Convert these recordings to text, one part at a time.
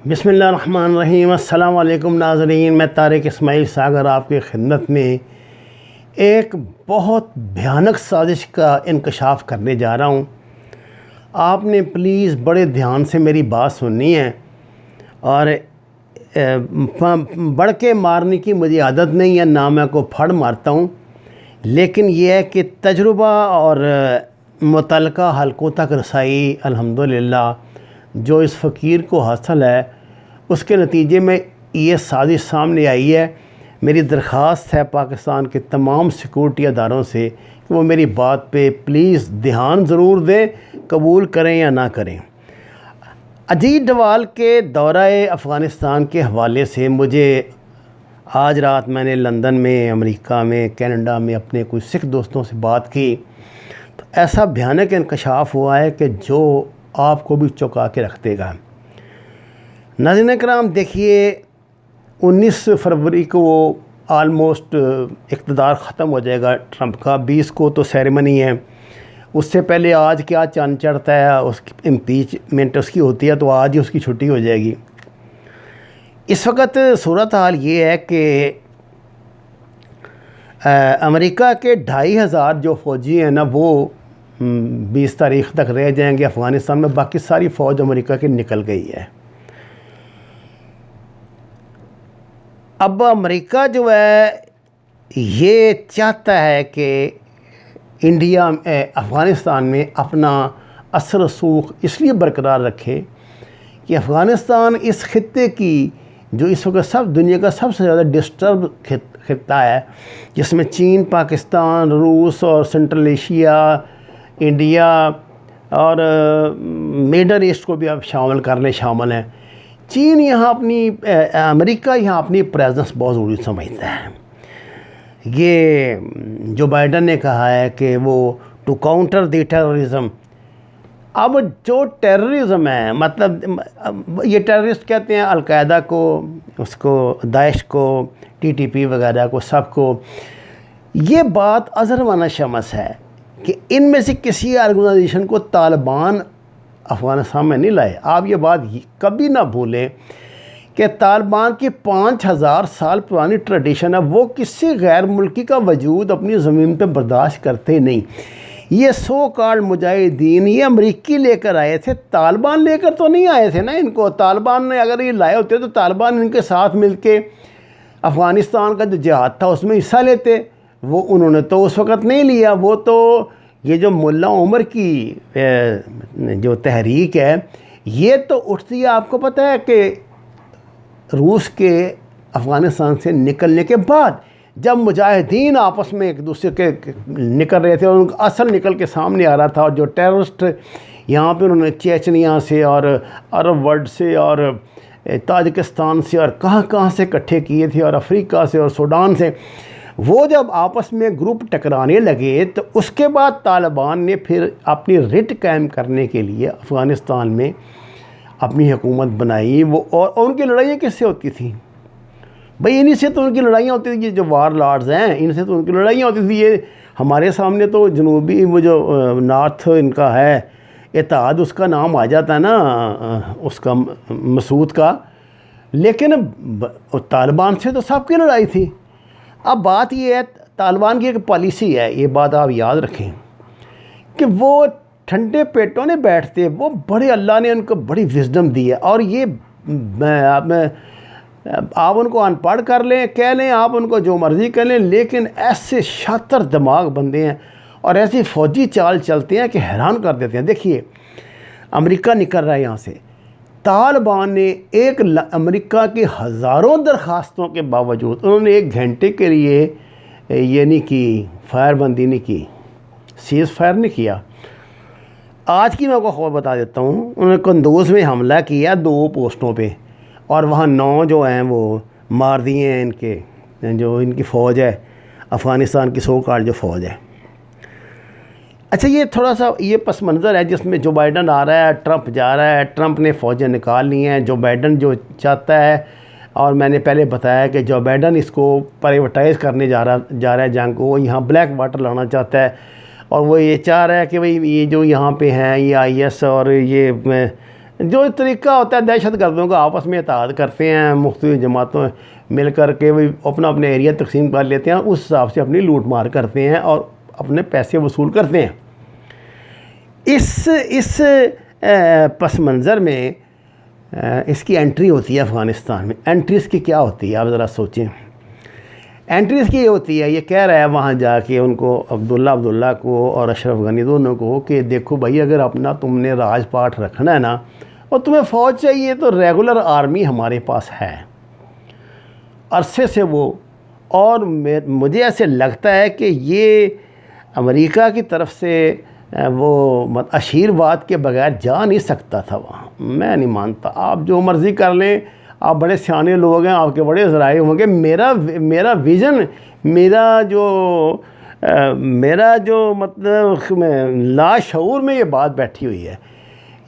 بسم اللہ الرحمن الرحیم۔ السلام علیکم ناظرین، میں طارق اسماعیل ساگر آپ کی خدمت میں ایک بہت بھیانک سازش کا انکشاف کرنے جا رہا ہوں۔ آپ نے پلیز بڑے دھیان سے میری بات سننی ہے، اور بڑھ کے مارنے کی مجھے عادت نہیں ہے، نہ میں کو پھڑ مارتا ہوں، لیکن یہ ہے کہ تجربہ اور متعلقہ حلقوں تک رسائی الحمدللہ جو اس فقیر کو حاصل ہے، اس کے نتیجے میں یہ سازش سامنے آئی ہے۔ میری درخواست ہے پاکستان کے تمام سیکورٹی اداروں سے کہ وہ میری بات پہ پلیز دھیان ضرور دیں، قبول کریں یا نہ کریں۔ اجیت ڈوال کے دورہ افغانستان کے حوالے سے مجھے آج رات میں نے لندن میں، امریکہ میں، کینیڈا میں اپنے کچھ سکھ دوستوں سے بات کی، تو ایسا بھیانک انکشاف ہوا ہے کہ جو آپ کو بھی چونکا کے رکھ دے گا۔ ناظرین کرام، دیکھیے 19 فروری کو آلموسٹ اقتدار ختم ہو جائے گا ٹرمپ کا، 20 کو تو سیریمنی ہے، اس سے پہلے آج کیا چاند چڑھتا ہے، اس کی امپیچمنٹ اس کی ہوتی ہے، تو آج ہی اس کی چھٹی ہو جائے گی۔ اس وقت صورتحال یہ ہے کہ امریکہ کے 2500 جو فوجی ہیں نا، وہ 20 تاریخ تک رہ جائیں گے افغانستان میں، باقی ساری فوج امریکہ کی نکل گئی ہے۔ اب امریکہ جو ہے یہ چاہتا ہے کہ انڈیا افغانستان میں اپنا اثر و رسوخ اس لیے برقرار رکھے کہ افغانستان اس خطے کی جو اس وقت دنیا کا سب سے زیادہ ڈسٹرب خطہ ہے، جس میں چین، پاکستان، روس اور سنٹرل ایشیا، انڈیا اور میڈل ایسٹ کو بھی اب شامل ہیں۔ چین یہاں امریکہ یہاں اپنی پریزنس بہت ضروری سمجھتا ہے۔ یہ جو بائیڈن نے کہا ہے کہ وہ ٹو کاؤنٹر دی ٹیررزم، اب جو ٹیررزم ہے، مطلب یہ ٹیررسٹ کہتے ہیں القاعدہ کو، اس کو داعش کو، TTP وغیرہ کو، سب کو، یہ بات ازہر و شمس ہے کہ ان میں سے کسی آرگنائزیشن کو طالبان افغانستان میں نہیں لائے۔ آپ یہ بات کبھی نہ بھولیں کہ طالبان کی 5000 سال پرانی ٹریڈیشن ہے، وہ کسی غیر ملکی کا وجود اپنی زمین پہ برداشت کرتے نہیں۔ یہ سو کالڈ مجاہدین یہ امریکی لے کر آئے تھے، طالبان لے کر تو نہیں آئے تھے نا ان کو۔ طالبان نے اگر یہ لائے ہوتے تو طالبان ان کے ساتھ مل کے افغانستان کا جو جہاد تھا اس میں حصہ لیتے، وہ انہوں نے تو اس وقت نہیں لیا۔ وہ تو یہ جو ملا عمر کی جو تحریک ہے، یہ تو اٹھتی ہے، آپ کو پتہ ہے کہ روس کے افغانستان سے نکلنے کے بعد، جب مجاہدین آپس میں ایک دوسرے کے نکل رہے تھے اور ان کا اصل نکل کے سامنے آ رہا تھا، اور جو ٹیررسٹ یہاں پہ انہوں نے چیچنیا سے اور عرب ورلڈ سے اور تاجکستان سے اور کہاں سے اکٹھے کیے تھے، اور افریقہ سے اور سوڈان سے، وہ جب آپس میں گروپ ٹکرانے لگے تو اس کے بعد طالبان نے پھر اپنی رٹ قائم کرنے کے لیے افغانستان میں اپنی حکومت بنائی۔ وہ اور ان کی لڑائیاں کس سے ہوتی تھیں؟ بھئی انہی سے تو ان کی لڑائیاں ہوتی تھیں، یہ جو وار لارڈز ہیں ان سے تو ان کی لڑائیاں ہوتی تھیں۔ یہ ہمارے سامنے تو جنوبی وہ جو نارتھ ان کا ہے اتحاد، اس کا نام آ جاتا ہے نا، اس کا مسعود کا، لیکن طالبان سے تو سب کی لڑائی تھی۔ اب بات یہ ہے، طالبان کی ایک پالیسی ہے، یہ بات آپ یاد رکھیں کہ وہ ٹھنڈے پیٹوں نے بیٹھتے، وہ بڑے اللہ نے ان کو بڑی وزڈم دی ہے، اور یہ آپ ان کو ان پڑھ کر لیں، کہہ لیں آپ ان کو جو مرضی کر لیں، لیکن ایسے شاطر دماغ بندے ہیں اور ایسی فوجی چال چلتے ہیں کہ حیران کر دیتے ہیں۔ دیکھیے امریکہ نکل رہا ہے یہاں سے، طالبان نے امریکہ کی ہزاروں درخواستوں کے باوجود انہوں نے 1 گھنٹے کے لیے یہ نہیں کی، فائر بندی نہیں کی، سیز فائر نہیں کیا۔ آج کی میں کو خبر بتا دیتا ہوں، انہوں نے قندوز میں حملہ کیا 2 پوسٹوں پہ، اور وہاں 9 جو ہیں وہ مار دیے ہیں، ان کی فوج ہے افغانستان کی، سو کالڈ جو فوج ہے۔ اچھا، یہ تھوڑا سا یہ پس منظر ہے جس میں جو بائیڈن آ رہا ہے، ٹرمپ جا رہا ہے، ٹرمپ نے فوجیں نکال لی ہیں۔ جو بائیڈن جو چاہتا ہے، اور میں نے پہلے بتایا کہ جو بائیڈن اس کو پرائیویٹائز کرنے جا رہا ہے جنگ کو، وہ یہاں بلیک واٹر لانا چاہتا ہے، اور وہ یہ چاہ رہا ہے کہ بھئی یہ جو یہاں پہ ہیں یہ IS اور یہ جو طریقہ ہوتا ہے دہشت گردوں کا آپس میں اتحاد کرتے ہیں، مختلف جماعتوں مل کر کے وہ اپنا اپنے ایریا تقسیم کر لیتے ہیں، اس حساب سے اپنی لوٹ مار کرتے ہیں اور اپنے پیسے وصول کرتے ہیں۔ اس پس منظر میں اس کی انٹری ہوتی ہے افغانستان میں۔ انٹری اس کی کیا ہوتی ہے آپ ذرا سوچیں۔ انٹری اس کی یہ ہوتی ہے، یہ کہہ رہا ہے وہاں جا کے ان کو عبداللہ کو اور اشرف غنی دونوں کو کہ دیکھو بھائی اگر اپنا تم نے راج پاٹ رکھنا ہے نا اور تمہیں فوج چاہیے تو ریگولر آرمی ہمارے پاس ہے عرصے سے وہ، اور مجھے ایسے لگتا ہے کہ یہ امریکہ کی طرف سے وہ آشیرواد کے بغیر جا نہیں سکتا تھا وہاں۔ میں نہیں مانتا، آپ جو مرضی کر لیں، آپ بڑے سیانے لوگ ہیں، آپ کے بڑے ذرائع ہوں گے، میرا ویژن، میرا جو مطلب لاشعور میں یہ بات بیٹھی ہوئی ہے،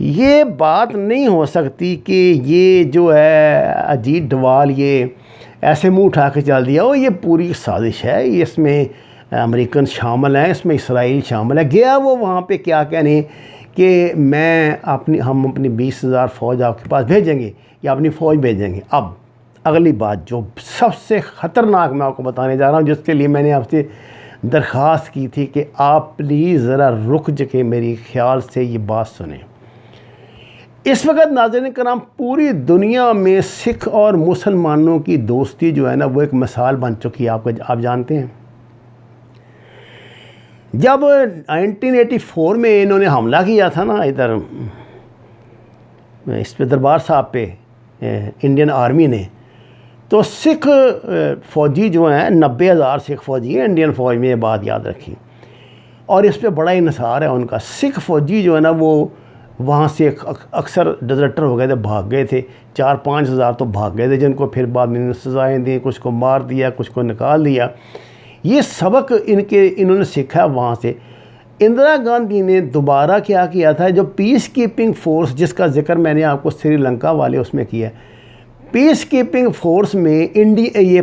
یہ بات نہیں ہو سکتی کہ یہ جو ہے اجیت ڈوال یہ ایسے منہ اٹھا کے چل دیا ہو، یہ پوری سازش ہے، اس میں امریکن شامل ہیں، اس میں اسرائیل شامل ہے۔ گیا وہ وہاں پہ کیا کہنے کہ ہم اپنی 20,000 فوج آپ کے پاس بھیجیں گے یا اپنی فوج بھیجیں گے۔ اب اگلی بات جو سب سے خطرناک میں آپ کو بتانے جا رہا ہوں، جس کے لیے میں نے آپ سے درخواست کی تھی کہ آپ پلیز ذرا رک کے میری خیال سے یہ بات سنیں۔ اس وقت ناظرین کرام پوری دنیا میں سکھ اور مسلمانوں کی دوستی جو ہے نا وہ ایک مثال بن چکی ہے، آپ جانتے ہیں۔ جب 1984 میں انہوں نے حملہ کیا تھا نا ادھر اس پہ دربار صاحب پہ انڈین آرمی نے، تو سکھ فوجی جو ہیں 90,000 سکھ فوجی ہیں انڈین فوج میں، یہ بات یاد رکھیں، اور اس پہ بڑا انحصار ہے ان کا۔ سکھ فوجی جو ہے نا وہ وہاں سے اکثر ڈیزرٹر ہو گئے تھے، بھاگ گئے تھے، 4-5 ہزار تو بھاگ گئے تھے، جن کو پھر بعد میں سزائیں دیں، کچھ کو مار دیا، کچھ کو نکال دیا۔ یہ سبق انہوں نے سیکھا وہاں سے۔ اندرا گاندھی نے دوبارہ کیا تھا، جو پیس کیپنگ فورس جس کا ذکر میں نے آپ کو سری لنکا والے اس میں کیا ہے، پیس کیپنگ فورس میں یہ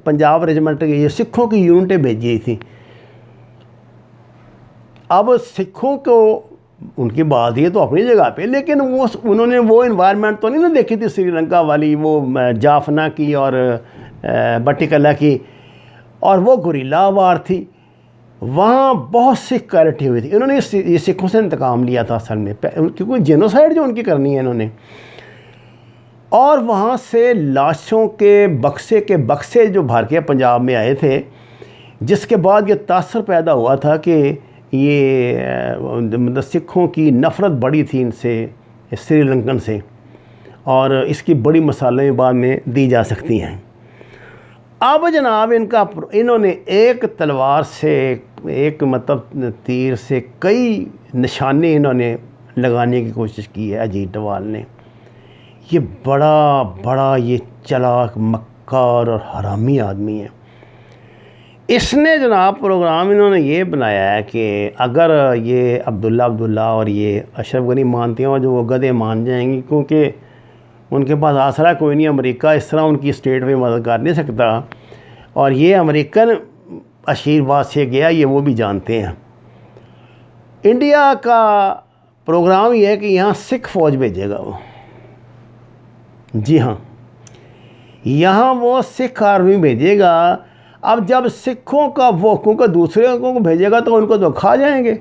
پنجاب ریجمنٹ یہ سکھوں کی یونٹیں بھیجی تھیں۔ اب سکھوں کو ان کی بات یہ تو اپنی جگہ پہ، لیکن انہوں نے وہ انوائرمنٹ تو نہیں دیکھی تھی سری لنکا والی، وہ جافنا کی اور بٹی کلا کی، اور وہ گوریلا وار تھی، وہاں بہت سکھ کیریٹی ہوئی تھی۔ انہوں نے یہ سکھوں سے انتقام لیا تھا اصل میں، کیونکہ جینوسائیڈ جو ان کی کرنی ہے انہوں نے، اور وہاں سے لاشوں کے بکسے جو بھر کے پنجاب میں آئے تھے، جس کے بعد یہ تاثر پیدا ہوا تھا کہ یہ مطلب سکھوں کی نفرت بڑی تھی ان سے، سری لنکن سے، اور اس کی بڑی مثالیں بعد میں دی جا سکتی ہیں۔ اب جناب انہوں نے ایک تلوار سے، ایک مطلب تیر سے کئی نشانے انہوں نے لگانے کی کوشش کی ہے اجیت ڈوال نے۔ یہ بڑا یہ چلاک، مکار اور حرامی آدمی ہے۔ اس نے جناب پروگرام انہوں نے یہ بنایا ہے کہ اگر یہ عبداللہ اور یہ اشرف غنی مانتے ہیں، جو وہ گدھے مان جائیں گے، کیونکہ ان کے پاس آسرا کوئی نہیں، امریکہ اس طرح ان کی اسٹیٹ میں مدد کر نہیں سکتا، اور یہ امریکن آشیرواد سے گیا، یہ وہ بھی جانتے ہیں۔ انڈیا کا پروگرام یہ ہے کہ یہاں سکھ فوج بھیجے گا وہ، جی ہاں، یہاں وہ سکھ آرمی بھیجے گا۔ اب جب سکھوں کا وہ، کیونکہ دوسرے کو بھیجے گا تو ان کو تو کھا جائیں گے،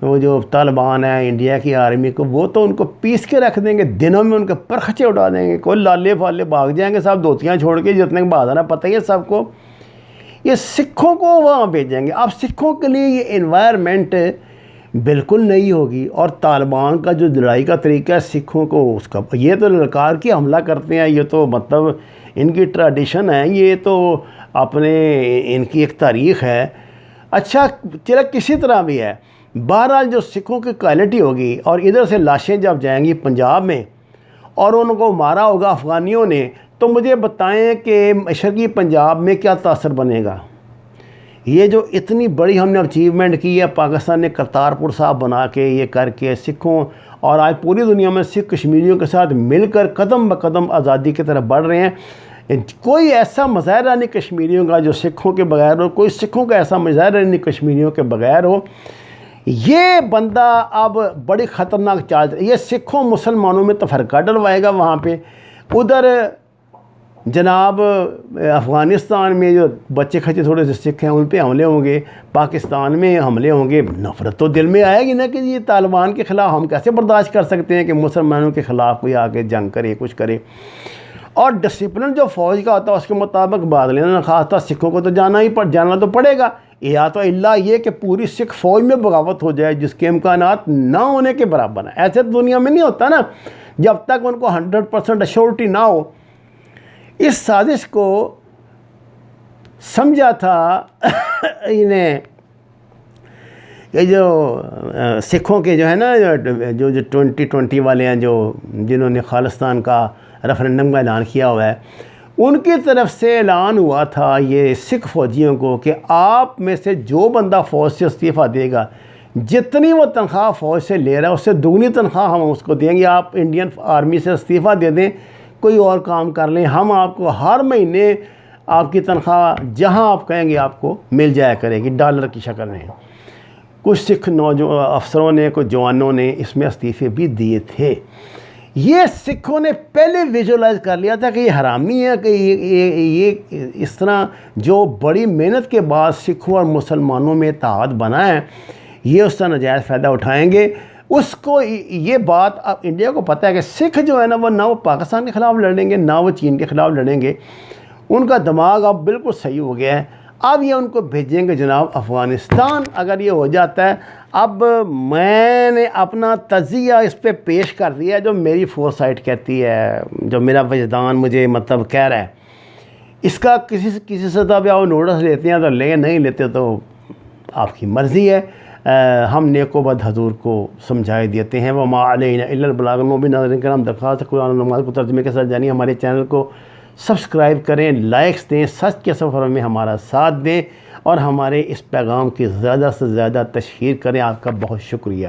وہ جو طالبان ہیں انڈیا کی آرمی کو، وہ تو ان کو پیس کے رکھ دیں گے، دنوں میں ان کے پرخچے اٹھا دیں گے، کوئی لالے پھالے بھاگ جائیں گے، سب دھوتیاں چھوڑ کے، جتنے بہادر ہیں پتہ ہی ہے سب کو۔ یہ سکھوں کو وہاں بھیجیں گے۔ اب سکھوں کے لیے یہ انوائرمنٹ بالکل نہیں ہوگی، اور طالبان کا جو لڑائی کا طریقہ ہے سکھوں کو، اس کا یہ تو للکار کے حملہ کرتے ہیں، یہ تو مطلب ان کی ٹریڈیشن ہے، یہ تو اپنے ان کی ایک تاریخ ہے۔ اچھا چلو کسی طرح بھی ہے، بہرحال جو سکھوں کی کوالٹی ہوگی، اور ادھر سے لاشیں جب جائیں گی پنجاب میں اور ان کو مارا ہوگا افغانیوں نے، تو مجھے بتائیں کہ مشرقی پنجاب میں کیا تاثر بنے گا۔ یہ جو اتنی بڑی ہم نے اچیومنٹ کی ہے، پاکستان نے کرتارپور صاحب بنا کے یہ کر کے سکھوں، اور آج پوری دنیا میں سکھ کشمیریوں کے ساتھ مل کر قدم بقدم آزادی کی طرف بڑھ رہے ہیں۔ کوئی ایسا مظاہرہ نہیں کشمیریوں کا جو سکھوں کے بغیر ہو، کوئی سکھوں کا ایسا مظاہرہ نہیں کشمیریوں کے بغیر ہو۔ یہ بندہ اب بڑی خطرناک چال، یہ سکھوں مسلمانوں میں تفرقہ ڈلوائے گا وہاں پہ. ادھر جناب افغانستان میں جو بچے کھچے تھوڑے سے سکھ ہیں ان پہ حملے ہوں گے، پاکستان میں حملے ہوں گے. نفرت تو دل میں آئے گی نا کہ یہ طالبان کے خلاف ہم کیسے برداشت کر سکتے ہیں کہ مسلمانوں کے خلاف کوئی آ کے جنگ کرے، کچھ کرے. اور ڈسپلن جو فوج کا ہوتا ہے اس کے مطابق بعد لینا، خاص طور سکھوں کو تو جانا تو پڑے گا. یا تو اللہ یہ کہ پوری سکھ فوج میں بغاوت ہو جائے جس کے امکانات نہ ہونے کے برابر ہیں. ایسے دنیا میں نہیں ہوتا نا، جب تک ان کو 100% ایشورٹی نہ ہو. اس سازش کو سمجھا تھا انہیں یہ جو سکھوں کے جو ہے نا جو 2020 والے ہیں جنہوں نے خالصتان کا ریفرنڈم کا اعلان کیا ہوا ہے، ان کی طرف سے اعلان ہوا تھا یہ سکھ فوجیوں کو کہ آپ میں سے جو بندہ فوج سے استعفیٰ دے گا، جتنی وہ تنخواہ فوج سے لے رہا ہے اس سے دگنی تنخواہ ہم اس کو دیں گے. آپ انڈین آرمی سے استعفیٰ دے دیں، کوئی اور کام کر لیں، ہم آپ کو ہر مہینے آپ کی تنخواہ جہاں آپ کہیں گے آپ کو مل جایا کرے گی ڈالر کی شکل میں. کچھ سکھ افسروں نے، کچھ جوانوں نے اس میں استعفے بھی دیے تھے. یہ سکھوں نے پہلے ویژولائز کر لیا تھا کہ یہ حرامی ہے، کہ یہ اس طرح جو بڑی محنت کے بعد سکھوں اور مسلمانوں میں اتحاد بنا ہے، یہ اس کا ناجائز فائدہ اٹھائیں گے. اس کو یہ بات اب انڈیا کو پتہ ہے کہ سکھ جو ہے نا وہ نہ وہ پاکستان کے خلاف لڑیں گے نہ وہ چین کے خلاف لڑیں گے. ان کا دماغ اب بالکل صحیح ہو گیا ہے. اب یہ ان کو بھیجیں گے جناب افغانستان. اگر یہ ہو جاتا ہے، اب میں نے اپنا تجزیہ اس پہ پیش کر دیا جو میری فور سائٹ کہتی ہے، جو میرا وجدان مجھے مطلب کہہ رہا ہے. اس کا کسی سطح پہ آپ نوٹس لیتے ہیں تو لیں، نہیں لیتے تو آپ کی مرضی ہے. ہم نیک و بد حضور کو سمجھائے دیتے ہیں. وما علینا الا البلاغ. بھی ناظرین کرام درخواست قرآن نماز کو ترجمے کے ساتھ جانی ہمارے چینل کو سبسکرائب کریں، لائکس دیں، سچ کے سفر میں ہمارا ساتھ دیں اور ہمارے اس پیغام کی زیادہ سے زیادہ تشہیر کریں. آپ کا بہت شکریہ.